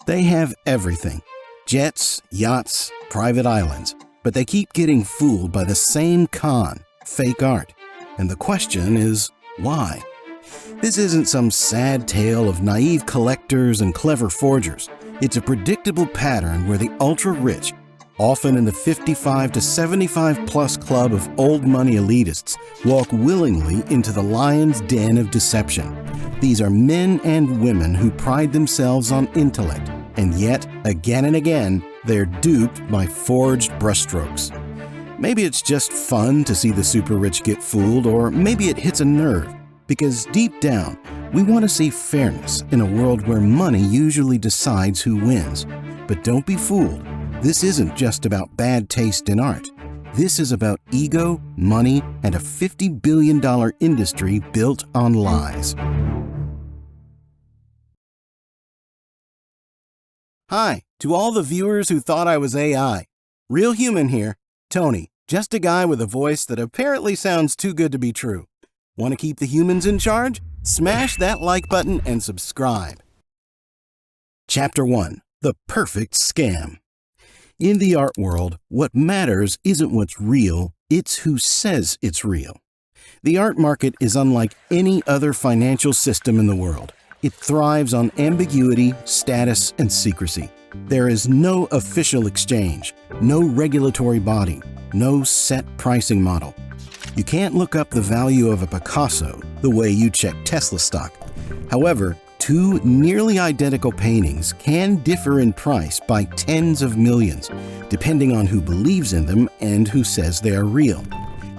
They have everything: jets, yachts, private islands, but they keep getting fooled by the same con, fake art. And the question is, why? This isn't some sad tale of naive collectors and clever forgers. It's a predictable pattern where the ultra-rich, often in the 55 to 75 plus club of old money elitists, walk willingly into the lion's den of deception. These are men and women who pride themselves on intellect, and yet, again and again, they're duped by forged brushstrokes. Maybe it's just fun to see the super rich get fooled, or maybe it hits a nerve, because deep down, we want to see fairness in a world where money usually decides who wins. But don't be fooled. This isn't just about bad taste in art. This is about ego, money, and a $50 billion industry built on lies. Hi, to all the viewers who thought I was AI. Real human here, Tony, just a guy with a voice that apparently sounds too good to be true. Want to keep the humans in charge? Smash that like button and subscribe. Chapter 1. The Perfect Scam. In the art world, what matters isn't what's real, it's who says it's real. The art market is unlike any other financial system in the world. It thrives on ambiguity, status, and secrecy. There is no official exchange, no regulatory body, no set pricing model. You can't look up the value of a Picasso the way you check Tesla stock. However, two nearly identical paintings can differ in price by tens of millions, depending on who believes in them and who says they are real.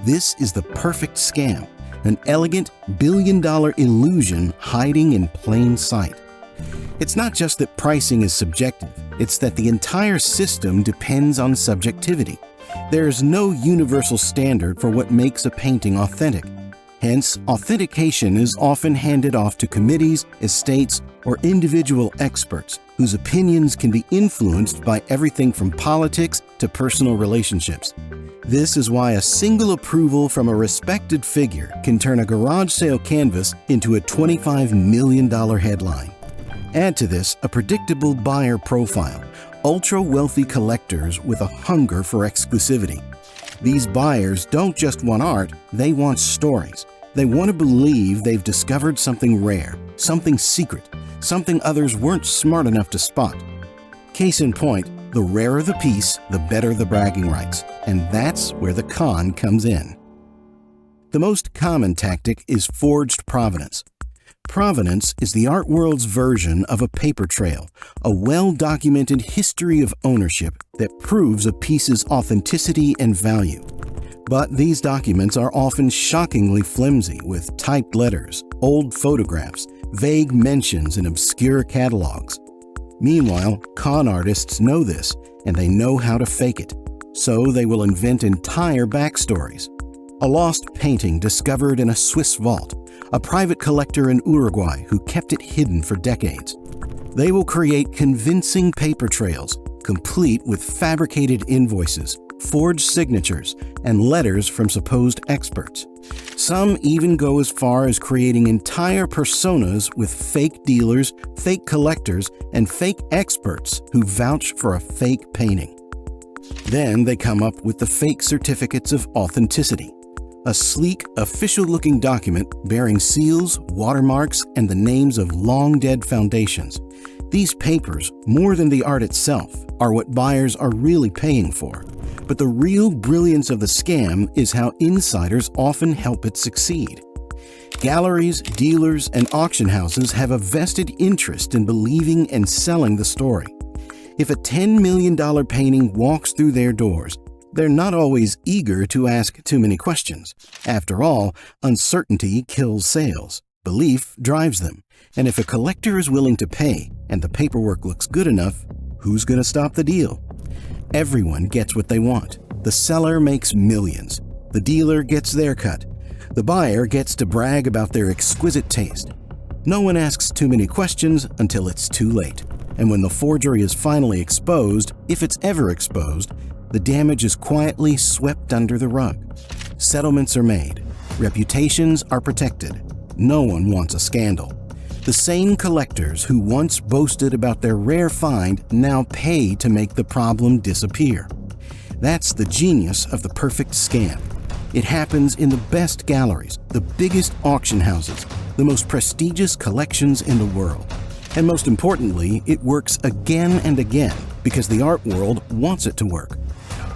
This is the perfect scam, an elegant billion-dollar illusion hiding in plain sight. It's not just that pricing is subjective, it's that the entire system depends on subjectivity. There's no universal standard for what makes a painting authentic. Hence, authentication is often handed off to committees, estates, or individual experts whose opinions can be influenced by everything from politics to personal relationships. This is why a single approval from a respected figure can turn a garage sale canvas into a $25 million headline. Add to this a predictable buyer profile, ultra-wealthy collectors with a hunger for exclusivity. These buyers don't just want art, they want stories. They want to believe they've discovered something rare, something secret, something others weren't smart enough to spot. Case in point, the rarer the piece, the better the bragging rights, and that's where the con comes in. The most common tactic is forged provenance. Provenance is the art world's version of a paper trail, a well-documented history of ownership that proves a piece's authenticity and value. But these documents are often shockingly flimsy with typed letters, old photographs, vague mentions, and obscure catalogs. Meanwhile, con artists know this, and they know how to fake it. So they will invent entire backstories. A lost painting discovered in a Swiss vault, a private collector in Uruguay who kept it hidden for decades. They will create convincing paper trails, complete with fabricated invoices, forged signatures, and letters from supposed experts. Some even go as far as creating entire personas with fake dealers, fake collectors, and fake experts who vouch for a fake painting. Then they come up with the fake certificates of authenticity. A sleek, official-looking document bearing seals, watermarks, and the names of long-dead foundations. These papers, more than the art itself, are what buyers are really paying for. But the real brilliance of the scam is how insiders often help it succeed. Galleries, dealers, and auction houses have a vested interest in believing and selling the story. If a $10 million painting walks through their doors, they're not always eager to ask too many questions. After all, uncertainty kills sales. Belief drives them. And if a collector is willing to pay and the paperwork looks good enough, who's going to stop the deal? Everyone gets what they want. The seller makes millions. The dealer gets their cut. The buyer gets to brag about their exquisite taste. No one asks too many questions until it's too late. And when the forgery is finally exposed, if it's ever exposed, the damage is quietly swept under the rug. Settlements are made. Reputations are protected. No one wants a scandal. The same collectors who once boasted about their rare find now pay to make the problem disappear. That's the genius of the perfect scam. It happens in the best galleries, the biggest auction houses, the most prestigious collections in the world. And most importantly, it works again and again because the art world wants it to work.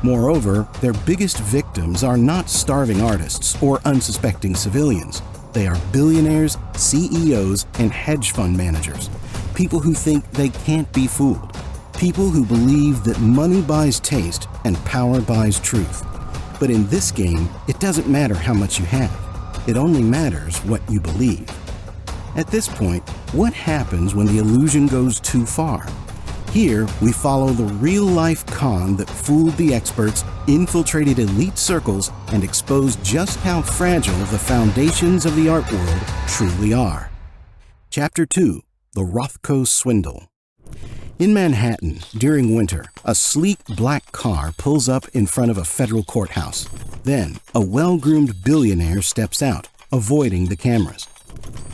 Moreover, their biggest victims are not starving artists or unsuspecting civilians. They are billionaires, CEOs, and hedge fund managers. People who think they can't be fooled. People who believe that money buys taste and power buys truth. But in this game, it doesn't matter how much you have. It only matters what you believe. At this point, what happens when the illusion goes too far? Here, we follow the real-life con that fooled the experts, infiltrated elite circles, and exposed just how fragile the foundations of the art world truly are. Chapter 2. The Rothco Swindle. In Manhattan, during winter, a sleek black car pulls up in front of a federal courthouse. Then, a well-groomed billionaire steps out, avoiding the cameras.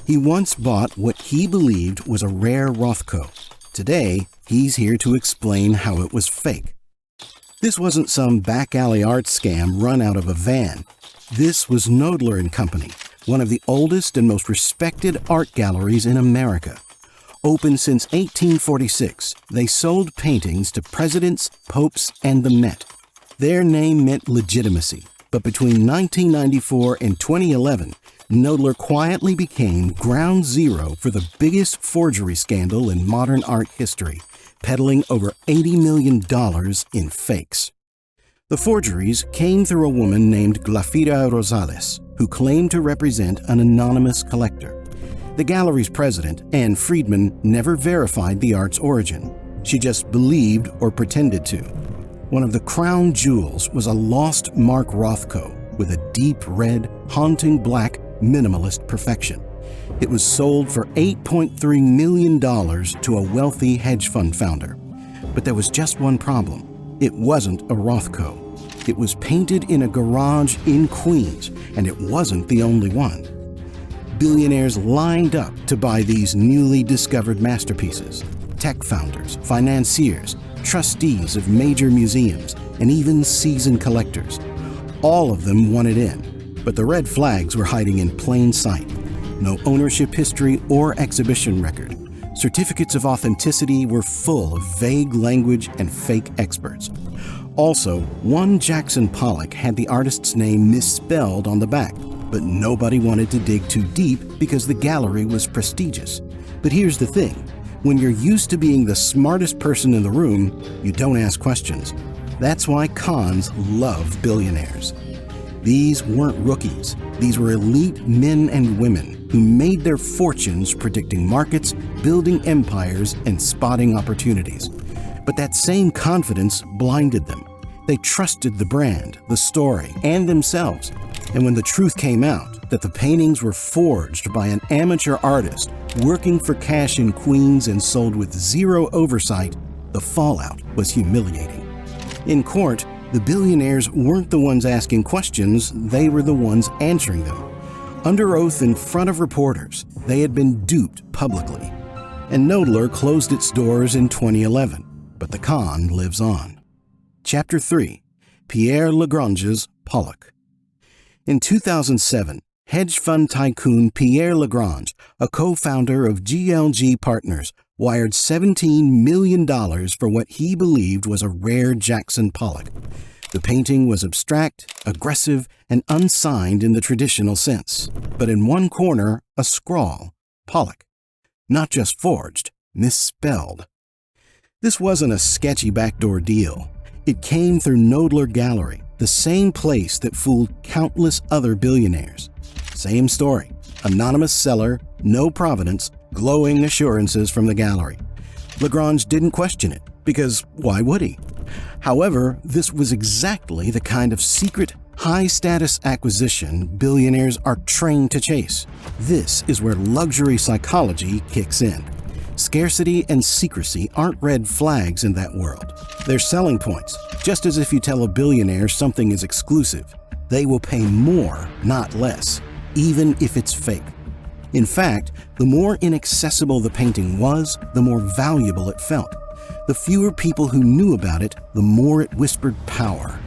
He once bought what he believed was a rare Rothco. Today, he's here to explain how it was fake. This wasn't some back-alley art scam run out of a van. This was Knoedler & Company, one of the oldest and most respected art galleries in America. Open since 1846, they sold paintings to presidents, popes, and the Met. Their name meant legitimacy, but between 1994 and 2011, Knoedler quietly became ground zero for the biggest forgery scandal in modern art history, peddling over $80 million in fakes. The forgeries came through a woman named Glafira Rosales, who claimed to represent an anonymous collector. The gallery's president, Anne Friedman, never verified the art's origin. She just believed or pretended to. One of the crown jewels was a lost Mark Rothko with a deep red, haunting black, minimalist perfection. It was sold for $8.3 million to a wealthy hedge fund founder. But there was just one problem. It wasn't a Rothko. It was painted in a garage in Queens, and it wasn't the only one. Billionaires lined up to buy these newly discovered masterpieces. Tech founders, financiers, trustees of major museums, and even seasoned collectors. All of them wanted in, but the red flags were hiding in plain sight. No ownership history or exhibition record. Certificates of authenticity were full of vague language and fake experts. Also, one Jackson Pollock had the artist's name misspelled on the back, but nobody wanted to dig too deep because the gallery was prestigious. But here's the thing. When you're used to being the smartest person in the room, you don't ask questions. That's why cons love billionaires. These weren't rookies. These were elite men and women who made their fortunes predicting markets, building empires, and spotting opportunities. But that same confidence blinded them. They trusted the brand, the story, and themselves. And when the truth came out that the paintings were forged by an amateur artist working for cash in Queens and sold with zero oversight, the fallout was humiliating. In court, the billionaires weren't the ones asking questions, they were the ones answering them. Under oath in front of reporters, they had been duped publicly. And Knoedler closed its doors in 2011, but the con lives on. Chapter 3. Pierre Lagrange's Pollock. In 2007, hedge fund tycoon Pierre Lagrange, a co-founder of GLG Partners, wired $17 million for what he believed was a rare Jackson Pollock. The painting was abstract, aggressive, and unsigned in the traditional sense, but in one corner, a scrawl, Pollock. Not just forged, misspelled. This wasn't a sketchy backdoor deal. It came through Knoedler Gallery, the same place that fooled countless other billionaires. Same story. Anonymous seller, no provenance, glowing assurances from the gallery. Lagrange didn't question it, because why would he? However, this was exactly the kind of secret, high-status acquisition billionaires are trained to chase. This is where luxury psychology kicks in. Scarcity and secrecy aren't red flags in that world. They're selling points. Just as if you tell a billionaire something is exclusive, they will pay more, not less, even if it's fake. In fact, the more inaccessible the painting was, the more valuable it felt. The fewer people who knew about it, the more it whispered power.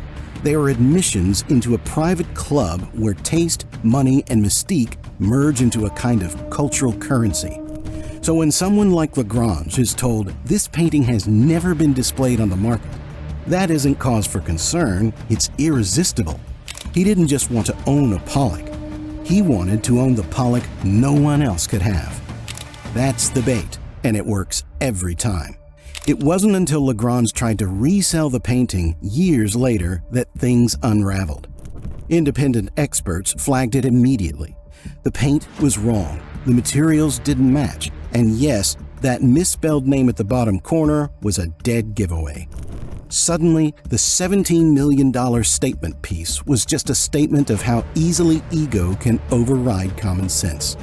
They are admissions into a private club where taste, money, and mystique merge into a kind of cultural currency. So when someone like Lagrange is told this painting has never been displayed on the market, that isn't cause for concern, it's irresistible. He didn't just want to own a Pollock. He wanted to own the Pollock no one else could have. That's the bait, and it works every time. It wasn't until Lagrange tried to resell the painting years later that things unraveled. Independent experts flagged it immediately. The paint was wrong, the materials didn't match, and yes, that misspelled name at the bottom corner was a dead giveaway. Suddenly, the $17 million statement piece was just a statement of how easily ego can override common sense.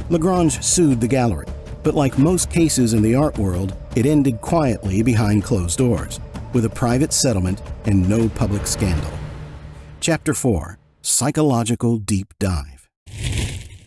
Lagrange sued the gallery, but like most cases in the art world, it ended quietly behind closed doors, with a private settlement and no public scandal. Chapter 4. Psychological Deep Dive.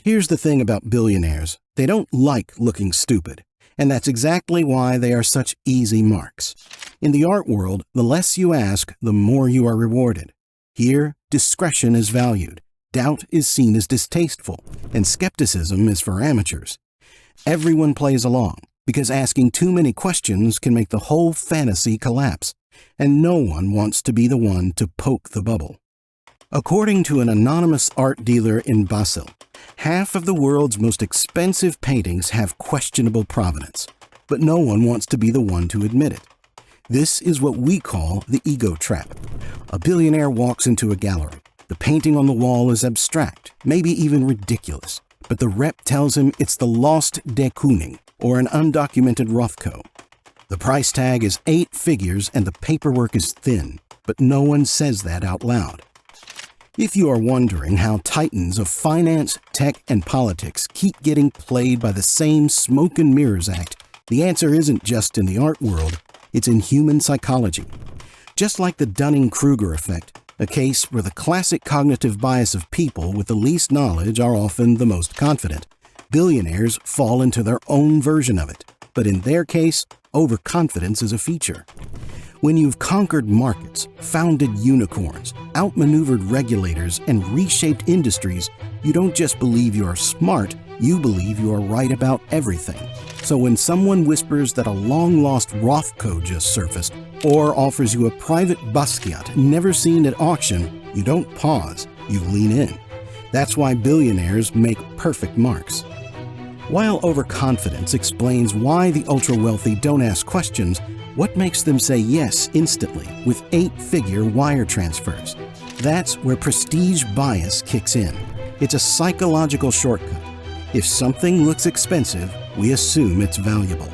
Here's the thing about billionaires. They don't like looking stupid, and that's exactly why they are such easy marks. In the art world, the less you ask, the more you are rewarded. Here, discretion is valued, doubt is seen as distasteful, and skepticism is for amateurs. Everyone plays along, because asking too many questions can make the whole fantasy collapse, and no one wants to be the one to poke the bubble. According to an anonymous art dealer in Basel, half of the world's most expensive paintings have questionable provenance, but no one wants to be the one to admit it. This is what we call the ego trap. A billionaire walks into a gallery. The painting on the wall is abstract, maybe even ridiculous, but the rep tells him it's the lost de Kooning, or an undocumented Rothco. The price tag is 8 figures and the paperwork is thin, but no one says that out loud. If you are wondering how titans of finance, tech, and politics keep getting played by the same smoke and mirrors act, the answer isn't just in the art world, it's in human psychology. Just like the Dunning-Kruger effect, a case where the classic cognitive bias of people with the least knowledge are often the most confident, billionaires fall into their own version of it, but in their case, overconfidence is a feature. When you've conquered markets, founded unicorns, outmaneuvered regulators, and reshaped industries, you don't just believe you are smart, you believe you are right about everything. So when someone whispers that a long-lost Rothco just surfaced, or offers you a private Basquiat never seen at auction, you don't pause, you lean in. That's why billionaires make perfect marks. While overconfidence explains why the ultra-wealthy don't ask questions, what makes them say yes instantly with 8-figure wire transfers? That's where prestige bias kicks in. It's a psychological shortcut. If something looks expensive, we assume it's valuable.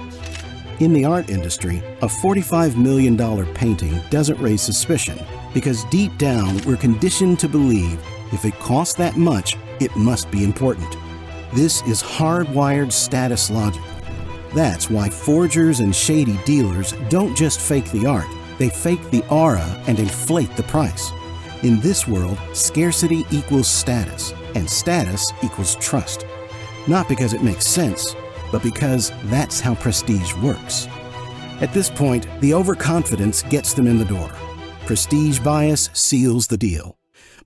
In the art industry, a $45 million painting doesn't raise suspicion because deep down we're conditioned to believe if it costs that much, it must be important. This is hardwired status logic. That's why forgers and shady dealers don't just fake the art, they fake the aura and inflate the price. In this world, scarcity equals status, and status equals trust. Not because it makes sense, but because that's how prestige works. At this point, the overconfidence gets them in the door. Prestige bias seals the deal.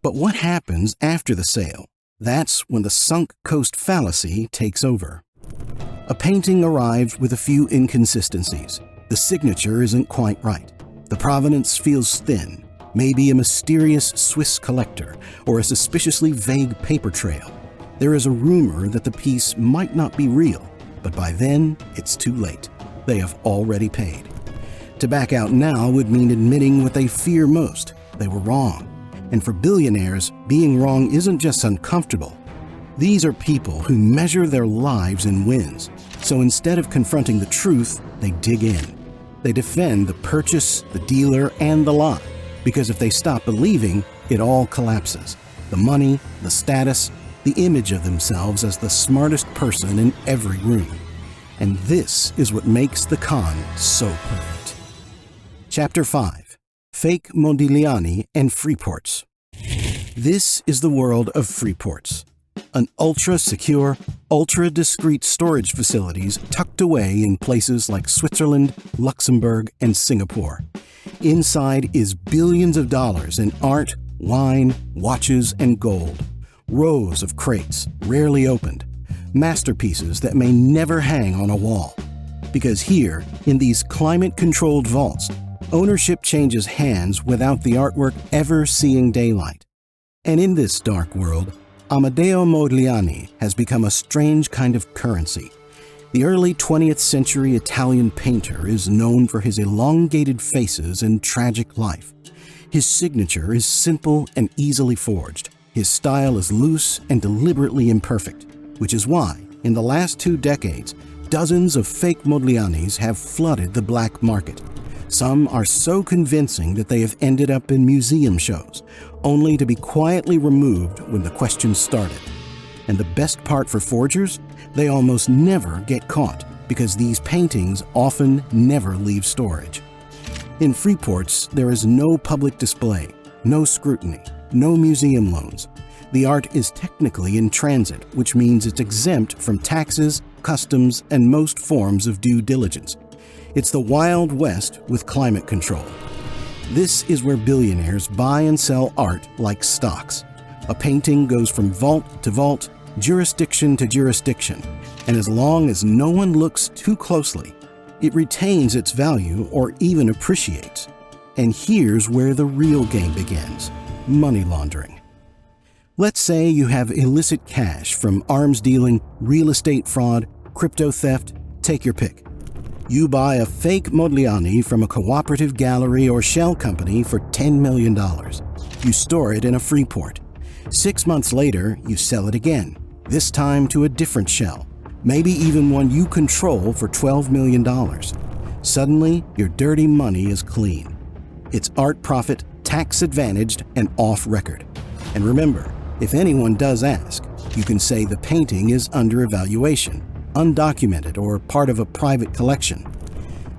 But what happens after the sale? That's when the sunk cost fallacy takes over. A painting arrived with a few inconsistencies. The signature isn't quite right. The provenance feels thin, maybe a mysterious Swiss collector or a suspiciously vague paper trail. There is a rumor that the piece might not be real, but by then, it's too late. They have already paid. To back out now would mean admitting what they fear most. They were wrong. And for billionaires, being wrong isn't just uncomfortable. These are people who measure their lives in wins. So instead of confronting the truth, they dig in. They defend the purchase, the dealer, and the lie. Because if they stop believing, it all collapses. The money, the status, the image of themselves as the smartest person in every room. And this is what makes the con so perfect. Chapter 5. Fake Mondilani and Freeports. This is the world of freeports. an ultra-secure, ultra-discreet storage facilities tucked away in places like Switzerland, Luxembourg, and Singapore. Inside is billions of dollars in art, wine, watches, and gold. Rows of crates, rarely opened. Masterpieces that may never hang on a wall. Because here, in these climate-controlled vaults, ownership changes hands without the artwork ever seeing daylight. And in this dark world, Amedeo Modigliani has become a strange kind of currency. The early 20th century Italian painter is known for his elongated faces and tragic life. His signature is simple and easily forged. His style is loose and deliberately imperfect, which is why, in the last 2 decades, dozens of fake Modiglianis have flooded the black market. Some are so convincing that they have ended up in museum shows, only to be quietly removed when the questions started. And the best part for forgers? They almost never get caught, because these paintings often never leave storage. In freeports, there is no public display, no scrutiny, no museum loans. The art is technically in transit, which means it's exempt from taxes, customs, and most forms of due diligence. It's the Wild West with climate control. This is where billionaires buy and sell art like stocks. A painting goes from vault to vault, jurisdiction to jurisdiction, and as long as no one looks too closely, it retains its value or even appreciates. And here's where the real game begins: money laundering. Let's say you have illicit cash from arms dealing, real estate fraud, crypto theft, take your pick. You buy a fake Modigliani from a cooperative gallery or shell company for $10 million. You store it in a freeport. 6 months later, you sell it again, this time to a different shell, maybe even one you control for $12 million. Suddenly, your dirty money is clean. It's art profit, tax advantaged, and off record. And remember, if anyone does ask, you can say the painting is under evaluation, undocumented, or part of a private collection.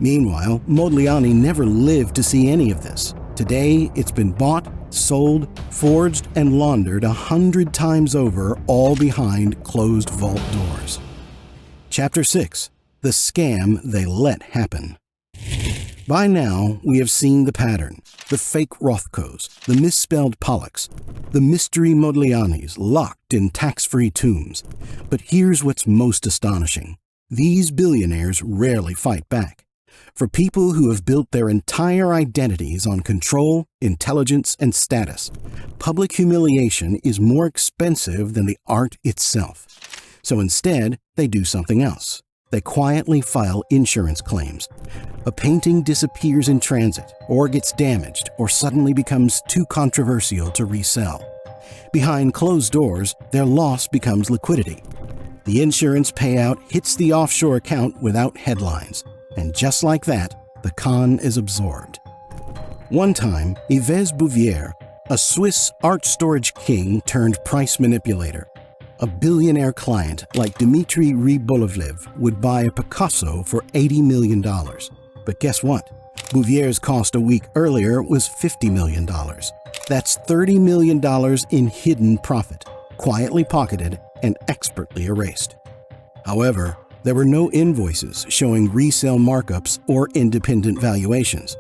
Meanwhile, Modigliani never lived to see any of this. Today, it's been bought, sold, forged, and laundered 100 times over, all behind closed vault doors. Chapter 6. The Scam They Let Happen. By now, we have seen the pattern: the fake Rothcos, the misspelled Pollocks, the mystery Modiglianis locked in tax-free tombs. But here's what's most astonishing. These billionaires rarely fight back. For people who have built their entire identities on control, intelligence, and status, public humiliation is more expensive than the art itself. So instead, they do something else. They quietly file insurance claims. A painting disappears in transit, or gets damaged, or suddenly becomes too controversial to resell. Behind closed doors, their loss becomes liquidity. The insurance payout hits the offshore account without headlines, and just like that, the con is absorbed. One time, Yves Bouvier, a Swiss art storage king turned price manipulator, a billionaire client like Dmitry Rybolovlev would buy a Picasso for $80 million. But guess what? Bouvier's cost a week earlier was $50 million. That's $30 million in hidden profit, quietly pocketed and expertly erased. However, there were no invoices showing resale markups or independent valuations.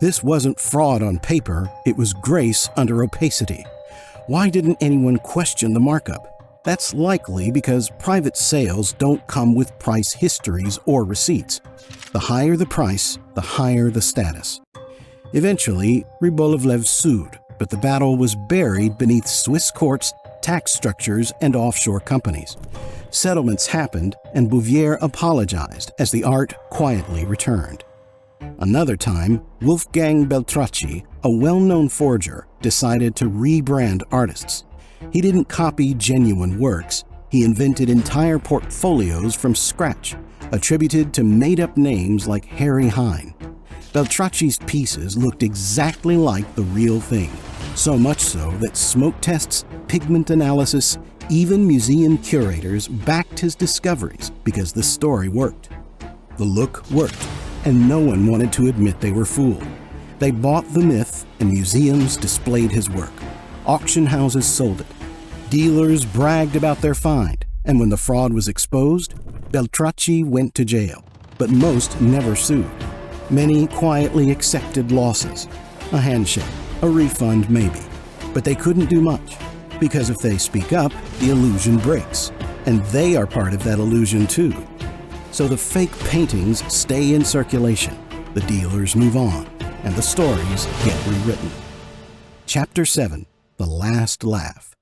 This wasn't fraud on paper, it was grace under opacity. Why didn't anyone question the markup? That's likely because private sales don't come with price histories or receipts. The higher the price, the higher the status. Eventually, Rybolovlev sued, but the battle was buried beneath Swiss courts, tax structures, and offshore companies. Settlements happened, and Bouvier apologized as the art quietly returned. Another time, Wolfgang Beltracchi, a well-known forger, decided to rebrand artists. He didn't copy genuine works, he invented entire portfolios from scratch, attributed to made-up names like Harry Hine. Beltracchi's pieces looked exactly like the real thing, so much so that smoke tests, pigment analysis, even museum curators backed his discoveries because the story worked. The look worked, and no one wanted to admit they were fooled. They bought the myth, and museums displayed his work. Auction houses sold it. Dealers bragged about their find, and when the fraud was exposed, Beltracchi went to jail, but most never sued. Many quietly accepted losses, a handshake, a refund maybe, but they couldn't do much, because if they speak up, the illusion breaks, and they are part of that illusion too. So the fake paintings stay in circulation, the dealers move on, and the stories get rewritten. Chapter 7, The Last Laugh.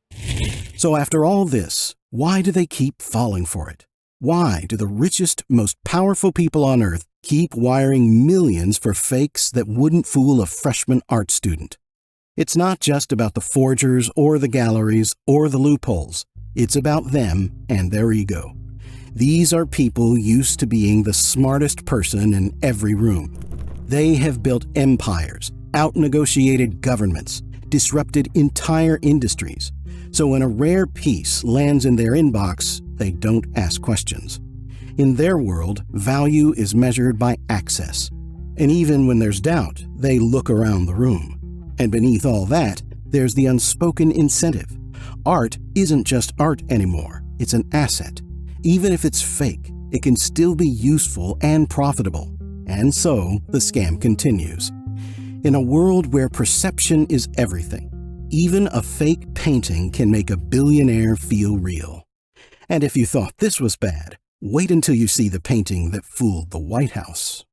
So after all this, why do they keep falling for it? Why do the richest, most powerful people on earth keep wiring millions for fakes that wouldn't fool a freshman art student? It's not just about the forgers or the galleries or the loopholes. It's about them and their ego. These are people used to being the smartest person in every room. They have built empires, out-negotiated governments, disrupted entire industries. So when a rare piece lands in their inbox, they don't ask questions. In their world, value is measured by access. And even when there's doubt, they look around the room. And beneath all that, there's the unspoken incentive. Art isn't just art anymore, it's an asset. Even if it's fake, it can still be useful and profitable. And so, the scam continues. In a world where perception is everything, even a fake painting can make a billionaire feel real. And if you thought this was bad, wait until you see the painting that fooled the White House.